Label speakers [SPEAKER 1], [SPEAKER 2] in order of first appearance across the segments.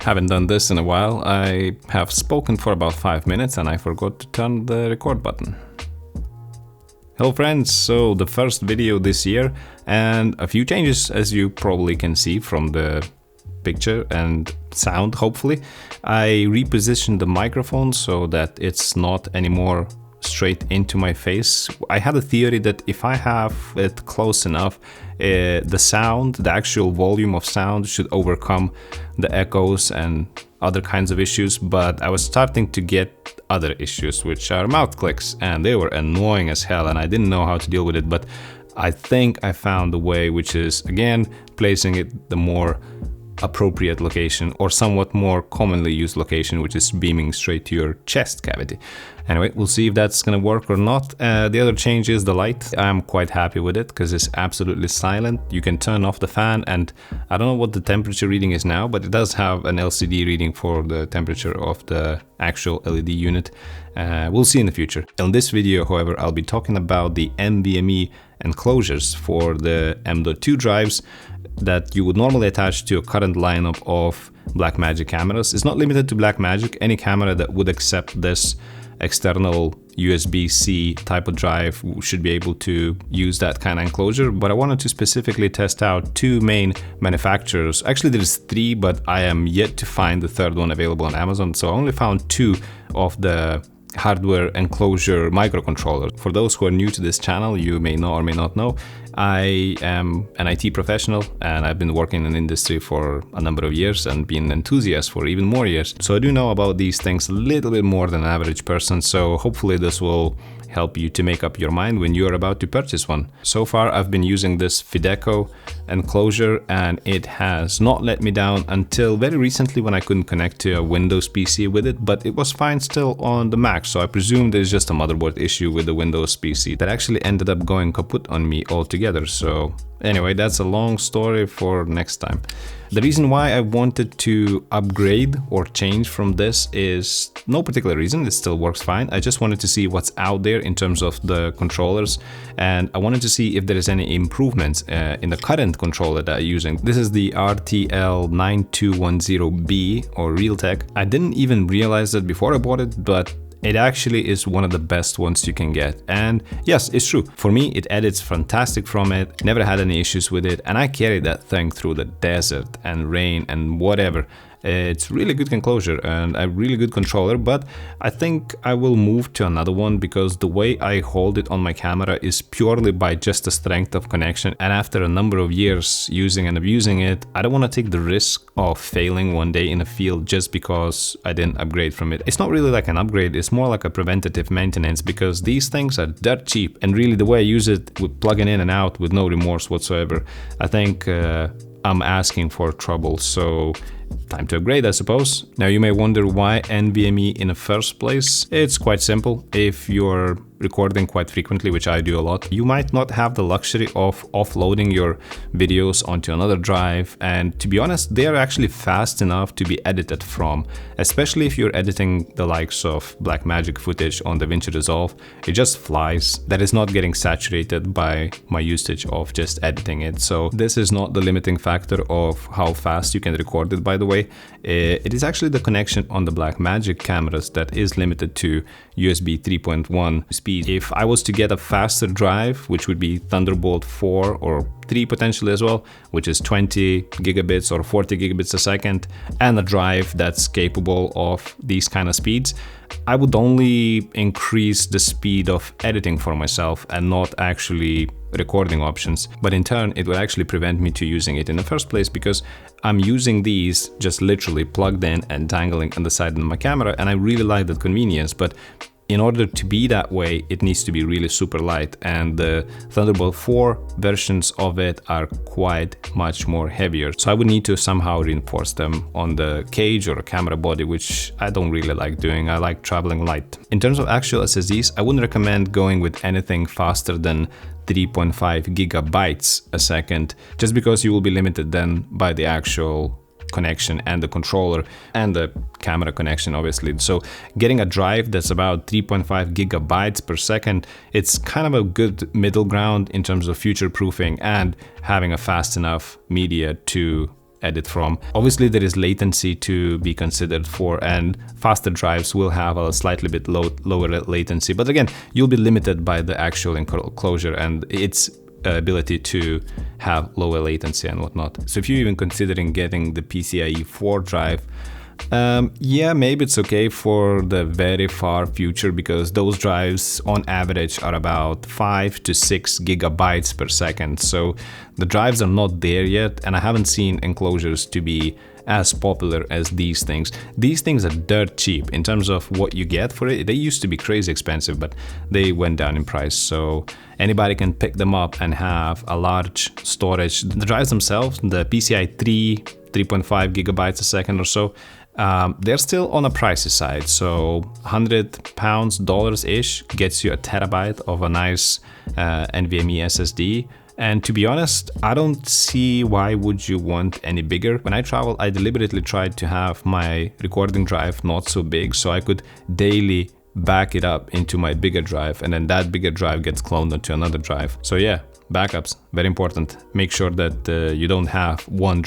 [SPEAKER 1] Haven't done this in a while. I have spoken for about 5 minutes and I forgot to turn the record button. Hello friends, so the first video this year and a few changes, as you probably can see from the picture and sound hopefully. I repositioned the microphone so that it's not anymore straight into my face. I had a theory that if I have it close enough, the sound, the actual volume of sound should overcome the echoes and other kinds of issues, but I was starting to get other issues, which are mouth clicks, and they were annoying as hell and I didn't know how to deal with it, but I think I found a way, which is again placing it the more appropriate location or somewhat more commonly used location, which is beaming straight to your chest cavity. Anyway, we'll see if that's gonna work or not. The other change is the light. I'm quite happy with it because it's absolutely silent. You can turn off the fan, and I don't know what the temperature reading is now, but it does have an LCD reading for the temperature of the actual LED unit. We'll see in the future. In this video, however, I'll be talking about the NVMe enclosures for the M.2 drives that you would normally attach to a current lineup of Blackmagic cameras. It's not limited to Blackmagic. Any camera that would accept this external USB-C type of drive should be able to use that kind of enclosure, but I wanted to specifically test out two main manufacturers. Actually, there's three, but I am yet to find the third one available on Amazon, so I only found two of the hardware enclosure microcontroller. For those who are new to this channel, you may know or may not know, I am an IT professional and I've been working in the industry for a number of years and been an enthusiast for even more years. So I do know about these things a little bit more than an average person, so hopefully this will help you to make up your mind when you're about to purchase one. So far I've been using this Spherical enclosure and it has not let me down until very recently when I couldn't connect to a Windows PC with it, but it was fine still on the Mac, so I presume there's just a motherboard issue with the Windows PC that actually ended up going kaput on me altogether. So anyway, that's a long story for next time. The reason why I wanted to upgrade or change from this is no particular reason, it still works fine. I just wanted to see what's out there in terms of the controllers, and I wanted to see if there is any improvements in the current controller that I'm using. This is the RTL9210B or Realtek. I didn't even realize that before I bought it, but it actually is one of the best ones you can get. And yes, it's true. For me, it edits fantastic from it. Never had any issues with it. And I carried that thing through the desert and rain and whatever. It's really good enclosure and a really good controller, but I think I will move to another one because the way I hold it on my camera is purely by just the strength of connection. And after a number of years using and abusing it, I don't want to take the risk of failing one day in the field just because I didn't upgrade from it. It's not really like an upgrade, it's more like a preventative maintenance because these things are dirt cheap, and really the way I use it with plugging in and out with no remorse whatsoever, I think I'm asking for trouble. So time to upgrade, I suppose. Now you may wonder why NVMe in the first place. It's quite simple. If you're recording quite frequently, which I do a lot, you might not have the luxury of offloading your videos onto another drive, and to be honest, they are actually fast enough to be edited from, especially if you're editing the likes of Blackmagic footage on DaVinci Resolve. It just flies. That is not getting saturated by my usage of just editing it. So this is not the limiting factor of how fast you can record it, by the way. It is actually the connection on the Blackmagic cameras that is limited to USB 3.1 speed. If I was to get a faster drive, which would be Thunderbolt 4 or 3 potentially as well, which is 20 gigabits or 40 gigabits a second, and a drive that's capable of these kind of speeds, I would only increase the speed of editing for myself and not actually recording options. But in turn, it would actually prevent me to using it in the first place because I'm using these just literally plugged in and dangling on the side of my camera, and I really like that convenience. But in order to be that way, it needs to be really super light, and the Thunderbolt 4 versions of it are quite much more heavier. So I would need to somehow reinforce them on the cage or a camera body, which I don't really like doing. I like traveling light. In terms of actual SSDs, I wouldn't recommend going with anything faster than 3.5 gigabytes a second, just because you will be limited then by the actual connection and the controller and the camera connection, obviously. So getting a drive that's about 3.5 gigabytes per second, it's kind of a good middle ground in terms of future proofing and having a fast enough media to edit from. Obviously there is latency to be considered for, and faster drives will have a slightly bit lower latency, but again, you'll be limited by the actual enclosure and its ability to have lower latency and whatnot. So if you're even considering getting the PCIe 4 drive, yeah, maybe it's okay for the very far future, because those drives on average are about 5 to 6 gigabytes per second. So the drives are not there yet, and I haven't seen enclosures to be as popular as these things. These things are dirt cheap in terms of what you get for it. They used to be crazy expensive, but they went down in price. So anybody can pick them up and have a large storage. The drives themselves, the PCI 3.5 gigabytes a second or so, they're still on a pricey side. So £100, dollars-ish gets you a terabyte of a nice NVMe SSD. And to be honest, I don't see why would you want any bigger. When I travel, I deliberately tried to have my recording drive not so big, so I could daily back it up into my bigger drive, and then that bigger drive gets cloned onto another drive. So yeah, backups, very important. Make sure that you don't have one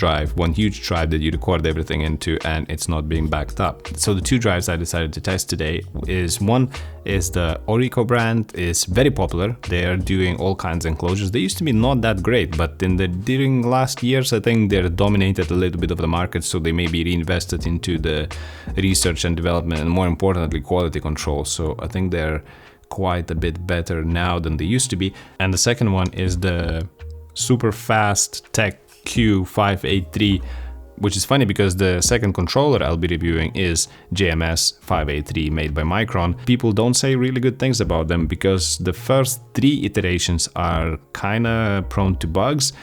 [SPEAKER 1] huge drive that you record everything into and it's not being backed up. So the two drives I decided to test today is, one is the Orico brand, is very popular. They are doing all kinds of enclosures. They used to be not that great, but during last years, I think they're dominated a little bit of the market, so they may be reinvested into the research and development, and more importantly, quality control. So I think they're quite a bit better now than they used to be. And the second one is the super fast Tech Q583, which is funny because the second controller I'll be reviewing is JMS 583 made by Micron. People don't say really good things about them because the first 3 iterations are kinda prone to bugs.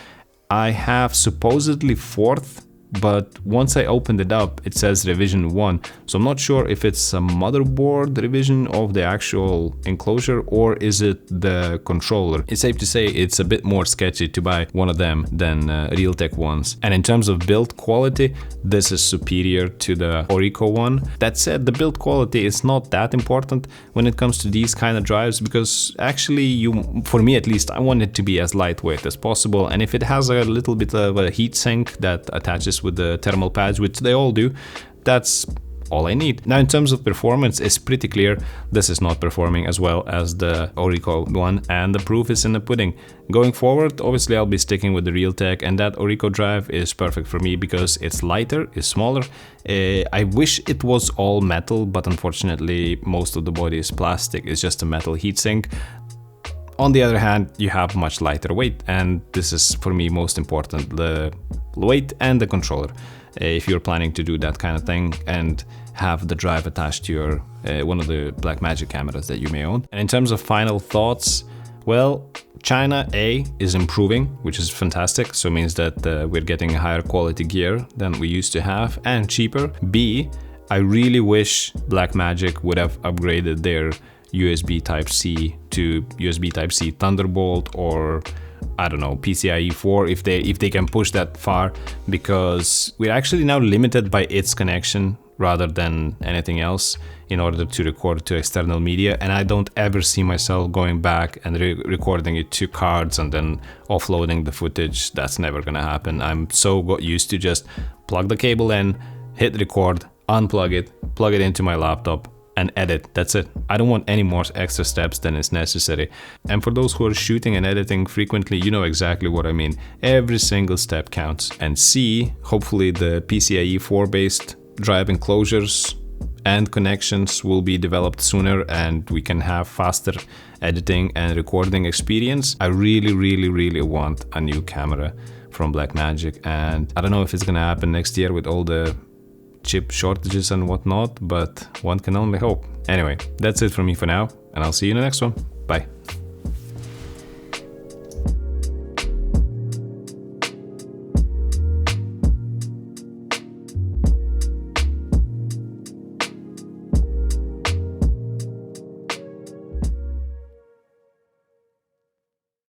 [SPEAKER 1] I have supposedly 4th, but once I opened it up, it says revision 1. So I'm not sure if it's a motherboard revision of the actual enclosure or is it the controller. It's safe to say it's a bit more sketchy to buy one of them than Realtek ones. And in terms of build quality, this is superior to the Orico one. That said, the build quality is not that important when it comes to these kind of drives, because actually for me at least, I want it to be as lightweight as possible. And if it has a little bit of a heat sink that attaches with the thermal pads, which they all do, that's all I need. Now in terms of performance, it's pretty clear this is not performing as well as the Orico one, and the proof is in the pudding. Going forward, obviously I'll be sticking with the Realtek, and that Orico drive is perfect for me because it's lighter, it's smaller. I wish it was all metal, but unfortunately most of the body is plastic. It's just a metal heatsink. On the other hand, you have much lighter weight, and this is for me most important, the weight and the controller. If you're planning to do that kind of thing and have the drive attached to your one of the Blackmagic cameras that you may own. And in terms of final thoughts, well, China A is improving, which is fantastic. So it means that we're getting higher quality gear than we used to have and cheaper. B, I really wish Blackmagic would have upgraded their USB Type-C to USB Type-C Thunderbolt, or I don't know, PCIe 4 if they can push that far, because we're actually now limited by its connection rather than anything else in order to record to external media, and I don't ever see myself going back and recording it to cards and then offloading the footage. That's never gonna happen. I'm so got used to just plug the cable in, hit record, unplug it, plug it into my laptop, and edit. That's it. I don't want any more extra steps than is necessary. And for those who are shooting and editing frequently, you know exactly what I mean. Every single step counts. And C, hopefully the PCIe 4 based drive enclosures and connections will be developed sooner and we can have faster editing and recording experience. I really want a new camera from Blackmagic, and I don't know if it's gonna happen next year with all the chip shortages and whatnot, but one can only hope. Anyway, that's it from me for now, and I'll see you in the next one. Bye.